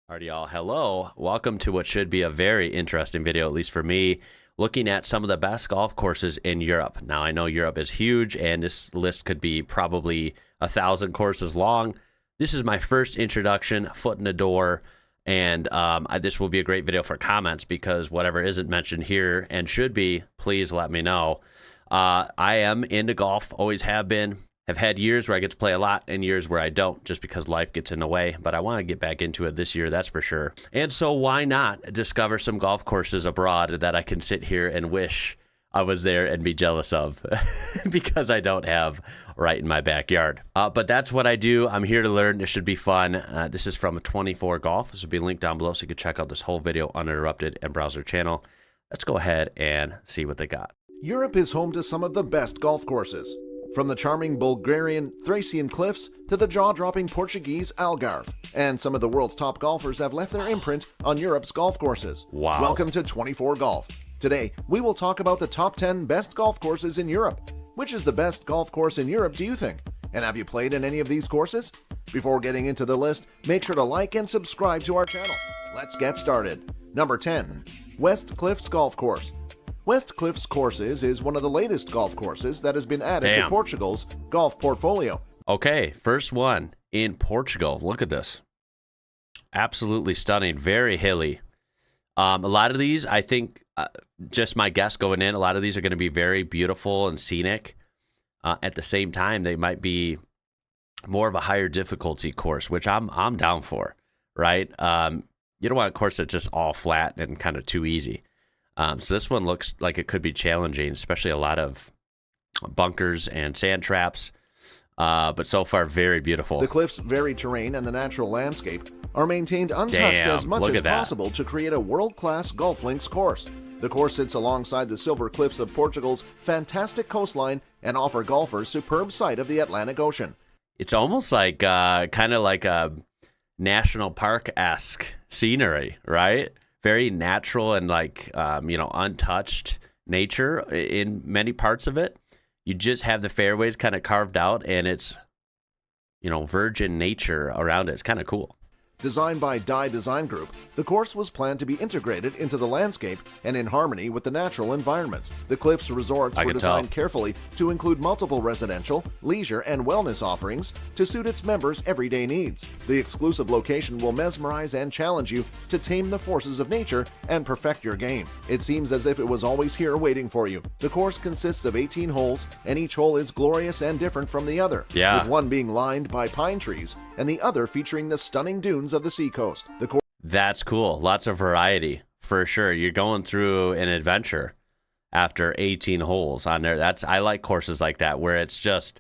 Alrighty, y'all. Hello. Welcome to what should be a very interesting video, at least for me, looking at some of the best golf courses in Europe. Now, I know Europe is huge, and this list could be probably 1,000 courses long. This is my first introduction, foot in the door, and this will be a great video for comments because whatever isn't mentioned here and should be, please let me know. I am into golf, always have been. Have had years where I get to play a lot and years where I don't, just because life gets in the way. But I want to get back into it this year, that's for sure. And so why not discover some golf courses abroad that I can sit here and wish I was there and be jealous of because I don't have right in my backyard. But that's what I do. I'm here to learn. It should be fun. This is from 24 Golf. This will be linked down below so you can check out this whole video uninterrupted and browse their channel. Let's go ahead and see what they got. Europe is home to some of the best golf courses. From the charming Bulgarian Thracian cliffs to the jaw-dropping Portuguese Algarve. And some of the world's top golfers have left their imprint on Europe's golf courses. Wow. Welcome to 24 Golf. Today, we will talk about the top 10 best golf courses in Europe. Which is the best golf course in Europe, do you think? And have you played in any of these courses? Before getting into the list, make sure to like and subscribe to our channel. Let's get started. Number 10. West Cliffs Golf Course. West Cliffs Courses is one of the latest golf courses that has been added to Portugal's golf portfolio. Okay, first one in Portugal. Look at this. Absolutely stunning, very hilly. A lot of these, I think, just my guess going in, a lot of these are going to be very beautiful and scenic. At the same time, they might be more of a higher difficulty course, which I'm down for, right? You don't want a course that's just all flat and kind of too easy. So this one looks like it could be challenging, especially a lot of bunkers and sand traps, but so far very beautiful. The cliff's varied terrain and the natural landscape are maintained untouched as much as possible to create a world-class golf links course. The course sits alongside the silver cliffs of Portugal's fantastic coastline and offer golfers superb sight of the Atlantic Ocean. It's almost like kind of like a national park-esque scenery, right? Very natural and like, untouched nature in many parts of it. You just have the fairways kind of carved out and it's, virgin nature around it. It's kind of cool. Designed by Dye Design Group, the course was planned to be integrated into the landscape and in harmony with the natural environment. The cliffs resorts were designed carefully to include multiple residential, leisure, and wellness offerings to suit its members' everyday needs. The exclusive location will mesmerize and challenge you to tame the forces of nature and perfect your game. It seems as if it was always here waiting for you. The course consists of 18 holes, and each hole is glorious and different from the other, with one being lined by pine trees and the other featuring the stunning dunes of the seacoast. That's cool. Lots of variety for sure. You're going through an adventure after 18 holes on there. I like courses like that where it's just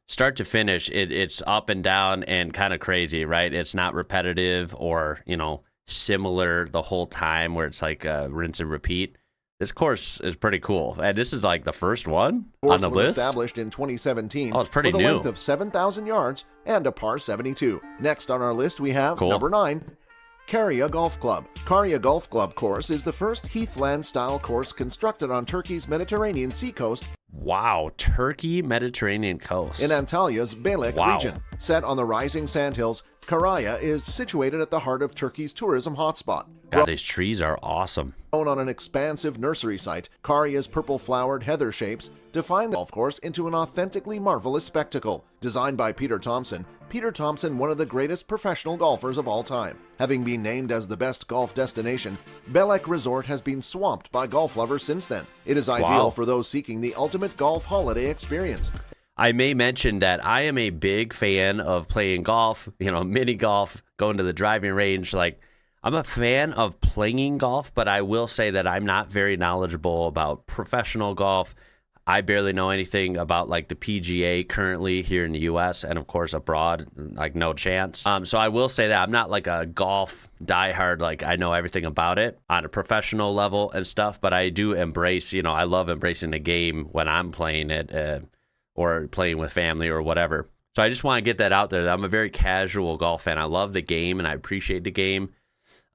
start to finish. It's up and down and kind of crazy, right? It's not repetitive or similar the whole time where it's like rinse and repeat. This course is pretty cool, and this is like the first one on the list. Established in 2017. Oh, it's pretty with new. a length of 7,000 yards and a par 72. Next on our list, we have number 9, Carya Golf Club. Carya Golf Club course is the first heathland-style course constructed on Turkey's Mediterranean seacoast. Wow, Turkey Mediterranean coast. In Antalya's Belek region. Set on the rising sandhills, Carya is situated at the heart of Turkey's tourism hotspot. God, these trees are awesome. Grown on an expansive nursery site, Carya's purple-flowered heather shapes define the golf course into an authentically marvelous spectacle. Designed by Peter Thomson, one of the greatest professional golfers of all time. Having been named as the best golf destination, Belek Resort has been swamped by golf lovers since then. It is ideal for those seeking the ultimate golf holiday experience. I may mention that I am a big fan of playing golf, mini golf, going to the driving range. Like, I'm a fan of playing golf, but I will say that I'm not very knowledgeable about professional golf. I barely know anything about like the PGA currently here in the US and of course abroad, like no chance. So I will say that I'm not like a golf diehard, like I know everything about it on a professional level and stuff, but I do embrace, I love embracing the game when I'm playing it or playing with family or whatever. So I just want to get that out there. That I'm a very casual golf fan. I love the game and I appreciate the game.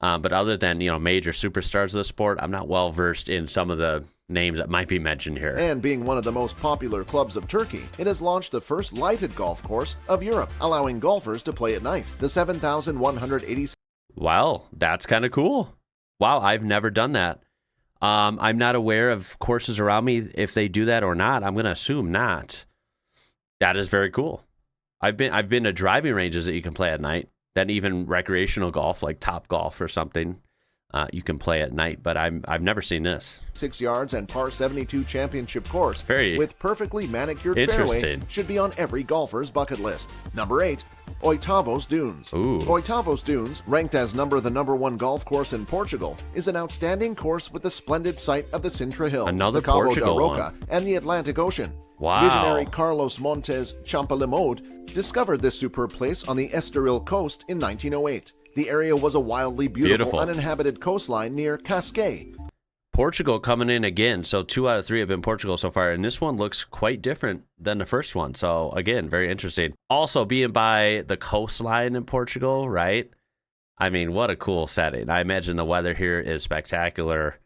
But other than, major superstars of the sport, I'm not well versed in some of the names that might be mentioned here. And being one of the most popular clubs of Turkey, it has launched the first lighted golf course of Europe, allowing golfers to play at night. The 7,180 Well, that's kind of cool. Wow, I've never done that. I'm not aware of courses around me if they do that or not. I'm going to assume not. That is very cool. I've been to driving ranges that you can play at night. Then even recreational golf, like Top Golf or something, you can play at night. But I've never seen this. 6 yards and par 72 championship course Very with perfectly manicured interesting. fairway should be on every golfer's bucket list. Number 8. Oitavos Dunes. Ooh. Oitavos Dunes, ranked as the number 1 golf course in Portugal, is an outstanding course with the splendid sight of the Sintra Hills, Another the Cabo Portugal da Roca, one. and the Atlantic Ocean. Wow. Visionary Carlos Montes Champalimode discovered this superb place on the Estoril coast in 1908. The area was a wildly beautiful uninhabited coastline near Cascais. Portugal coming in again. So 2 out of 3 have been Portugal so far. And this one looks quite different than the first one. So again, very interesting. Also being by the coastline in Portugal, right? I mean, what a cool setting. I imagine the weather here is spectacular.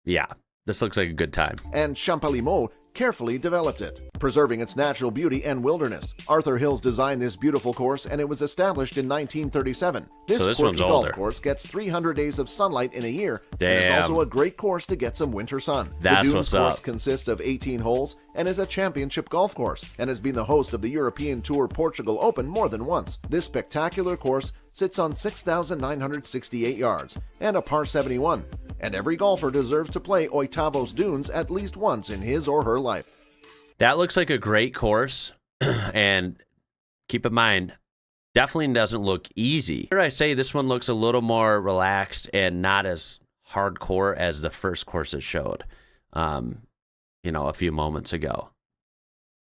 Yeah, this looks like a good time. And Champalimau carefully developed it, preserving its natural beauty and wilderness. Arthur Hills designed this beautiful course, and it was established in 1937. This one's golf older. course gets 300 days of sunlight in a year, Damn. and is also a great course to get some winter sun. That's the Dunes what's course up. consists of 18 holes and is a championship golf course, and has been the host of the European Tour Portugal Open more than once. This spectacular course sits on 6,968 yards and a par 71. And every golfer deserves to play Oitavos Dunes at least once in his or her life. That looks like a great course. And keep in mind, definitely doesn't look easy. Here I say this one looks a little more relaxed and not as hardcore as the first course it showed, a few moments ago.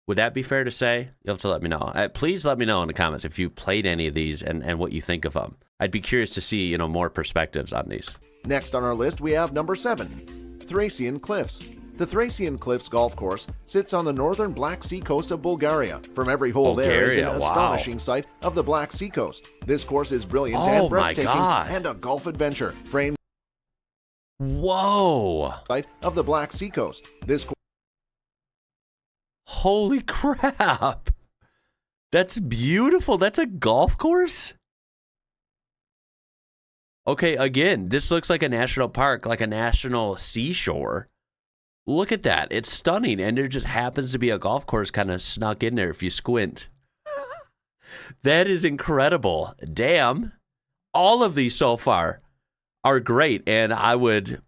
Would that be fair to say? You'll have to let me know. Please let me know in the comments if you played any of these and what you think of them. I'd be curious to see, more perspectives on these. Next on our list, we have number 7, Thracian Cliffs. The Thracian Cliffs golf course sits on the northern Black Sea coast of Bulgaria. From every hole there is an astonishing sight of the Black Sea coast. This course is brilliant and breathtaking and a golf adventure framed Whoa! sight of the Black Sea coast. This Holy crap! That's beautiful. That's a golf course? Okay, again, this looks like a national park, like a national seashore. Look at that. It's stunning, and there just happens to be a golf course kind of snuck in there if you squint. That is incredible. Damn. All of these so far are great, and I would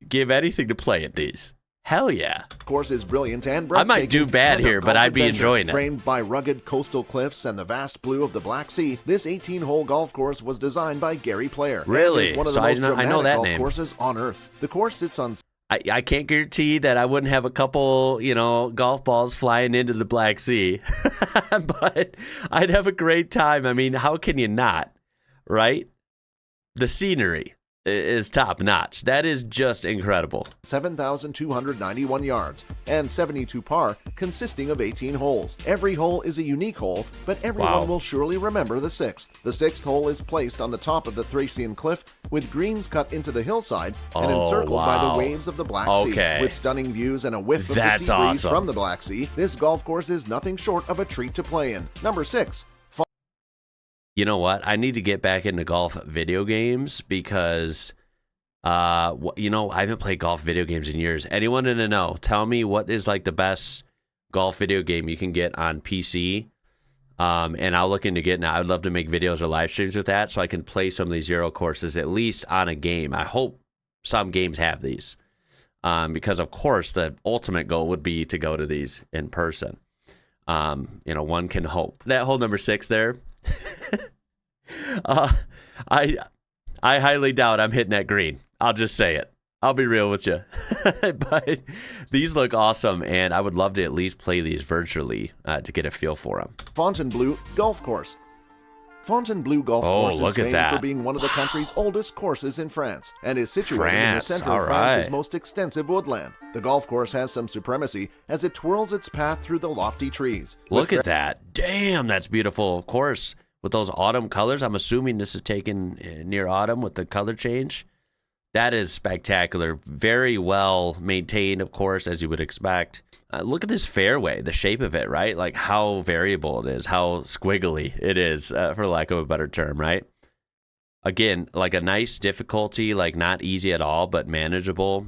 give anything to play at these. Hell yeah. course is brilliant and I might do bad here, but I'd be enjoying it. Framed by rugged coastal cliffs and the vast blue of the Black Sea, this 18-hole golf course was designed by Gary Player. Really? One of the most dramatic golf courses on Earth. The course sits on... I can't guarantee that I wouldn't have a couple, golf balls flying into the Black Sea, but I'd have a great time. I mean, how can you not, right? The scenery is top notch. That is just incredible. 7,291 yards and 72 par, consisting of 18 holes. Every hole is a unique hole, but everyone will surely remember the 6th. The 6th hole is placed on the top of the Thracian cliff with greens cut into the hillside and encircled by the waves of the Black Sea. With stunning views and a whiff of the sea breeze from the Black Sea, this golf course is nothing short of a treat to play in. Number 6. You know what? I need to get back into golf video games because, I haven't played golf video games in years. Anyone in the know, tell me what is like the best golf video game you can get on PC, and I'll look into getting it. I'd love to make videos or live streams with that so I can play some of these Euro courses at least on a game. I hope some games have these because, of course, the ultimate goal would be to go to these in person. One can hope. That hole number 6 there. I highly doubt I'm hitting that green. I'll just say it. I'll be real with you. But these look awesome, and I would love to at least play these virtually to get a feel for them. Fontainebleau Golf Course. Fontainebleau Golf Course is famed for being one of the country's oldest courses in France and is situated in the center of France's most extensive woodland. The golf course has some supremacy as it twirls its path through the lofty trees. Look at that. Damn, that's beautiful. Of course, with those autumn colors, I'm assuming this is taken near autumn with the color change. That is spectacular. Very well maintained, of course, as you would expect. Look at this fairway, the shape of it, right? Like how variable it is, how squiggly it is, for lack of a better term, right? Again, like a nice difficulty, like not easy at all, but manageable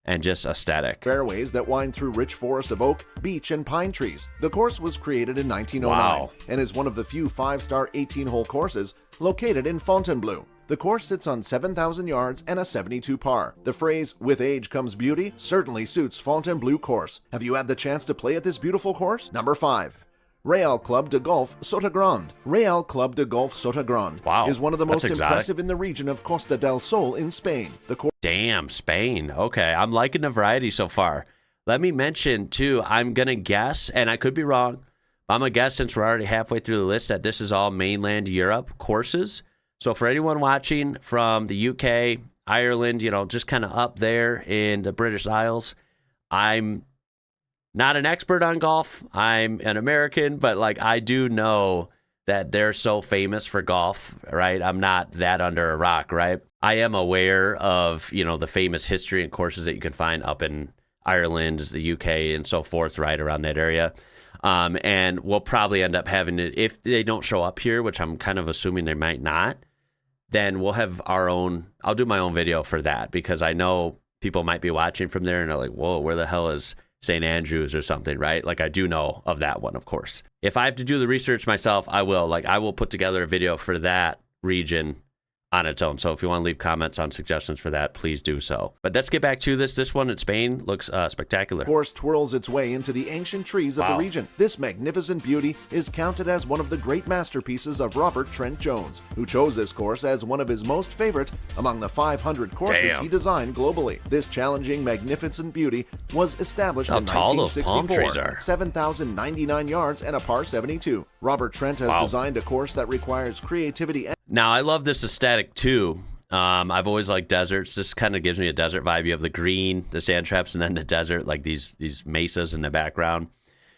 and just aesthetic. Fairways that wind through rich forest of oak, beech, and pine trees. The course was created in 1909 Wow. and is one of the few 5-star 18-hole courses located in Fontainebleau. The course sits on 7,000 yards and a 72 par. The phrase, "with age comes beauty," certainly suits Fontainebleau course. Have you had the chance to play at this beautiful course? Number 5. Real Club de Golf Sotagrande. Real Club de Golf Sotagrande Wow, is one of the most that's exotic. impressive in the region of Costa del Sol in Spain. The course Damn, Spain. Okay, I'm liking the variety so far. Let me mention, too, I'm going to guess, and I could be wrong, but I'm going to guess since we're already halfway through the list that this is all mainland Europe courses. So for anyone watching from the UK, Ireland, you know, just kind of up there in the British Isles, I'm not an expert on golf. I'm an American, but like I do know that they're so famous for golf, right? I'm not that under a rock, right? I am aware of, you know, the famous history and courses that you can find up in Ireland, the UK, and so forth, right around that area. And we'll probably end up having it, if they don't show up here, which I'm kind of assuming they might not, then we'll have our own, I'll do my own video for that, because I know people might be watching from there and are like, whoa, where the hell is St. Andrews or something, right? Like I do know of that one, of course. If I have to do the research myself, I will. Like I will put together a video for that region on its own. So if you want to leave comments on suggestions for that, please do so. But let's get back to this. This one in Spain looks spectacular. course twirls its way into the ancient trees of the region. This magnificent beauty is counted as one of the great masterpieces of Robert Trent Jones, who chose this course as one of his most favorite among the 500 courses he designed globally. This challenging, magnificent beauty was established in 1964, 7,099 yards and a par 72. Robert Trent has designed a course that requires creativity. Now, I love this aesthetic too. I've always liked deserts. This kind of gives me a desert vibe. You have the green, the sand traps, and then the desert, like these mesas in the background.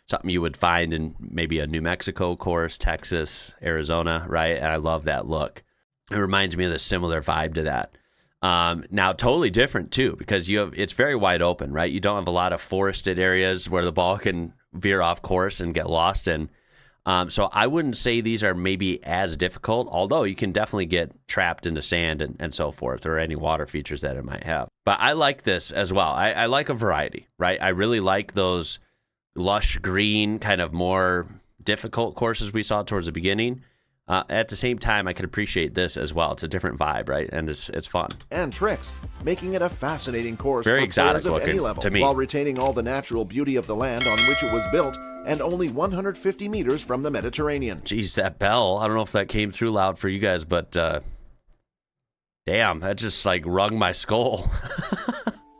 Something you would find in maybe a New Mexico course, Texas, Arizona, right? And I love that look. It reminds me of the similar vibe to that. Now, totally different too, because it's very wide open, right? You don't have a lot of forested areas where the ball can veer off course and get lost in. So I wouldn't say these are maybe as difficult, although you can definitely get trapped into sand and so forth, or any water features that it might have. But I like this as well. I like a variety, right? I really like those lush green, kind of more difficult courses we saw towards the beginning. At the same time, I can appreciate this as well. It's a different vibe, right? And it's fun. And tricks, making it a fascinating course very for exotic players of looking any level, to me, while retaining all the natural beauty of the land on which it was built, and only 150 meters from the Mediterranean. Geez, that bell, I don't know if that came through loud for you guys, but damn, that just like rung my skull.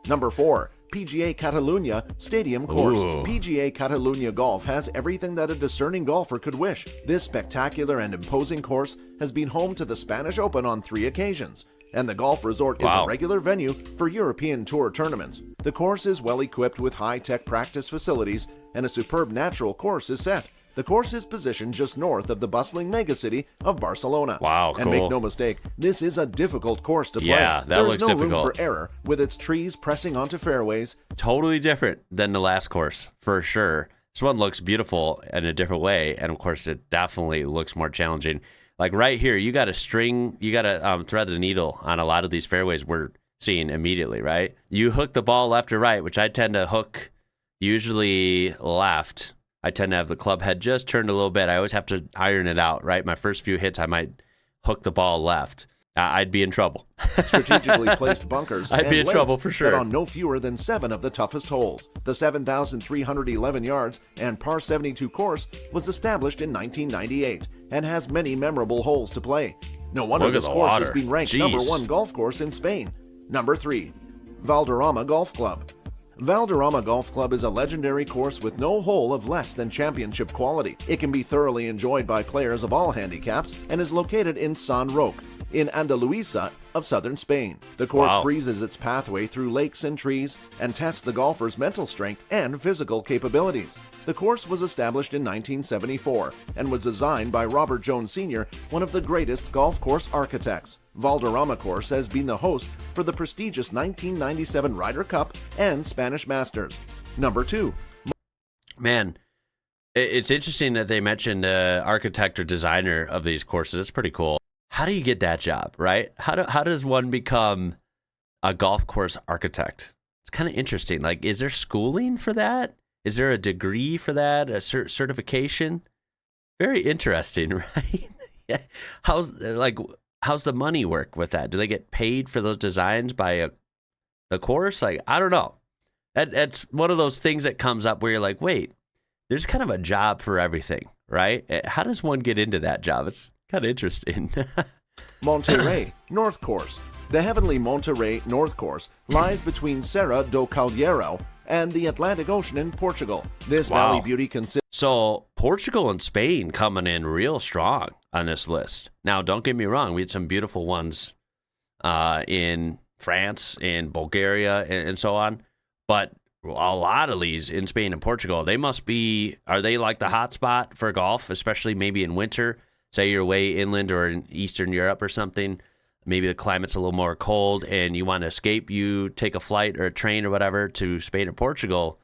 Number 4. PGA Catalunya Stadium Course. Ooh. PGA Catalunya Golf has everything that a discerning golfer could wish. This spectacular and imposing course has been home to the Spanish Open on 3 occasions, and the golf resort is a regular venue for European Tour tournaments. The course is well equipped with high-tech practice facilities, and a superb natural course is set. The course is positioned just north of the bustling megacity of Barcelona. Wow, cool. And make no mistake, this is a difficult course to play. Yeah, that looks difficult. There's no room for error, with its trees pressing onto fairways. Totally different than the last course, for sure. This one looks beautiful in a different way, and of course, it definitely looks more challenging. Like right here, you got to thread the needle on a lot of these fairways we're seeing immediately, right? You hook the ball left or right, which I tend to hook usually left. I tend to have the club head just turned a little bit. I always have to iron it out, right? My first few hits, I might hook the ball left. I'd be in trouble. Strategically placed bunkers I'd be in trouble for sure. On no fewer than 7 of the toughest holes. The 7,311 yards and par 72 course was established in 1998 and has many memorable holes to play. No wonder this course has been ranked number 1 golf course in Spain. Number 3. Valderrama Golf Club. Valderrama Golf Club is a legendary course with no hole of less than championship quality. It can be thoroughly enjoyed by players of all handicaps and is located in San Roque, in Andalusia of southern Spain. The course breezes its pathway through lakes and trees and tests the golfer's mental strength and physical capabilities. The course was established in 1974 and was designed by Robert Jones Sr., one of the greatest golf course architects. Valderrama course has been the host for the prestigious 1997 Ryder Cup and Spanish Masters. Number 2. Man, it's interesting that they mentioned architect or designer of these courses. It's pretty cool. how do you get that job, right? How does one become a golf course architect? It's kind of interesting. Like, is there schooling for that? Is there a degree for that? A certification? Very interesting, right? Yeah. How's the money work with that? Do they get paid for those designs by the course? Like, I don't know. That's one of those things that comes up where you're like, wait, there's kind of a job for everything, right? How does one get into that job? It's kind of interesting. Monte Rei, North Course. The heavenly Monte Rei North Course lies between Serra do Caldeirão and the Atlantic Ocean in Portugal. This valley beauty consists... So Portugal and Spain coming in real strong on this list. Now, don't get me wrong. We had some beautiful ones in France, in Bulgaria, and so on. But a lot of these in Spain and Portugal, are they like the hot spot for golf, especially maybe in winter? Say you're way inland or in Eastern Europe or something. Maybe the climate's a little more cold and you want to escape. You take a flight or a train or whatever to Spain or Portugal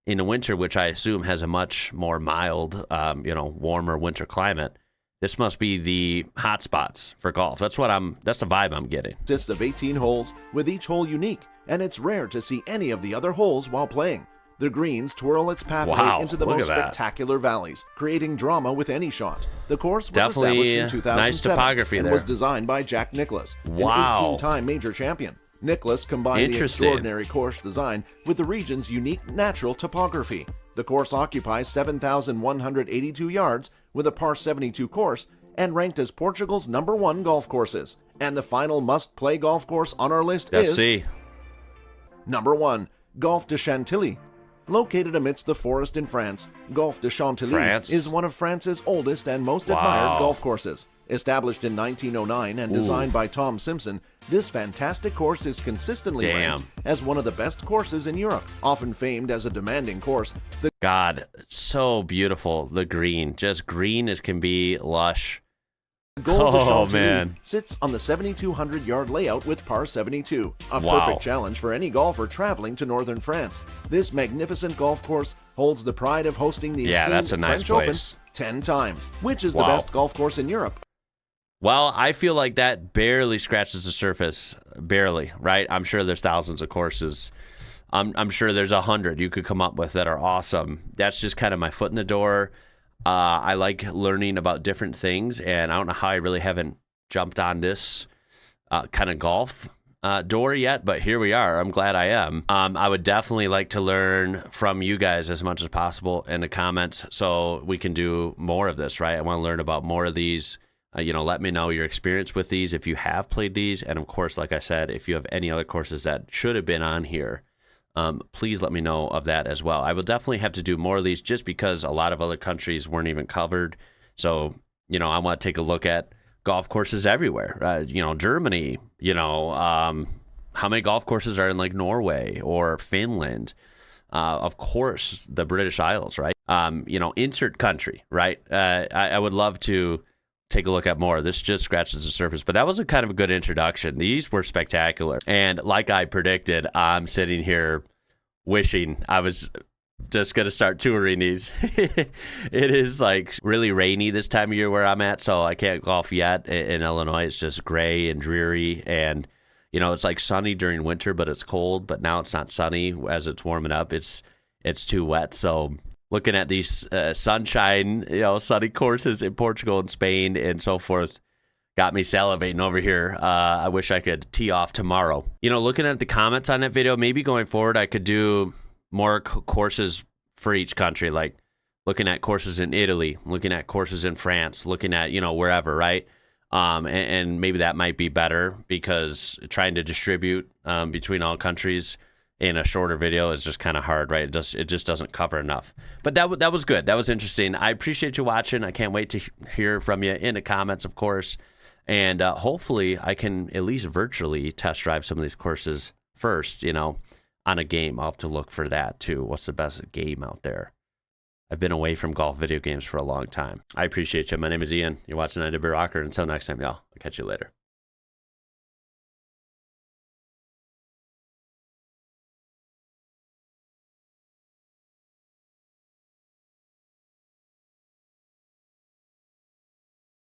in the winter, which I assume has a much more mild, warmer winter climate. This must be the hot spots for golf. That's the vibe I'm getting. Consists of 18 holes, with each hole unique, and it's rare to see any of the other holes while playing. The greens twirl its pathway into the most spectacular valleys, creating drama with any shot. The course was established in 2007 nice topography and there. was designed by Jack Nicklaus, an 18-time major champion. Nicklaus combined the extraordinary course design with the region's unique natural topography. The course occupies 7,182 yards with a par 72 course and ranked as Portugal's #1 golf courses. And the final must-play golf course on our list is... Number 1, Golf de Chantilly. Located amidst the forest in France, Golf de Chantilly is one of France's oldest and most admired golf courses. Established in 1909 and designed by Tom Simpson, this fantastic course is consistently ranked as one of the best courses in Europe. Often famed as a demanding course, God, so beautiful, the green. Just green as can be, lush. Golf de Chantilly sits on the 7,200-yard layout with par 72, a perfect challenge for any golfer traveling to northern France. This magnificent golf course holds the pride of hosting the esteemed French Open 10 times, which is the best golf course in Europe. Well, I feel like that barely scratches the surface. Barely, right? I'm sure there's thousands of courses. I'm sure there's 100 you could come up with that are awesome. That's just kind of my foot in the door. I like learning about different things, and I don't know how I really haven't jumped on this kind of golf door yet, but here we are. I'm glad I am. I would definitely like to learn from you guys as much as possible in the comments so we can do more of this, right? I want to learn about more of these. Let me know your experience with these if you have played these. And of course, like I said, if you have any other courses that should have been on here, please let me know of that as well. I will definitely have to do more of these just because a lot of other countries weren't even covered. So, I want to take a look at golf courses everywhere. Germany, how many golf courses are in like Norway or Finland? Of course, the British Isles, right? Insert country, right? I would love to take a look at more. This just scratches the surface, but that was a kind of a good introduction. These were spectacular. And like I predicted, I'm sitting here wishing I was just going to start touring these. It is like really rainy this time of year where I'm at, so I can't golf yet in Illinois. It's just gray and dreary, and it's like sunny during winter, but it's cold. But now it's not sunny as it's warming up. It's too wet, so looking at these sunshine, sunny courses in Portugal and Spain and so forth got me salivating over here. I wish I could tee off tomorrow. Looking at the comments on that video, maybe going forward, I could do more courses for each country, like looking at courses in Italy, looking at courses in France, looking at, wherever, right? And maybe that might be better because trying to distribute between all countries in a shorter video is just kind of hard, right? It just doesn't cover enough. But that was good. That was interesting. I appreciate you watching. I can't wait to hear from you in the comments, of course. And hopefully I can at least virtually test drive some of these courses first, on a game. I'll have to look for that too. What's the best game out there? I've been away from golf video games for a long time. I appreciate you. My name is Ian. You're watching IWrocker. Until next time, y'all. I'll catch you later.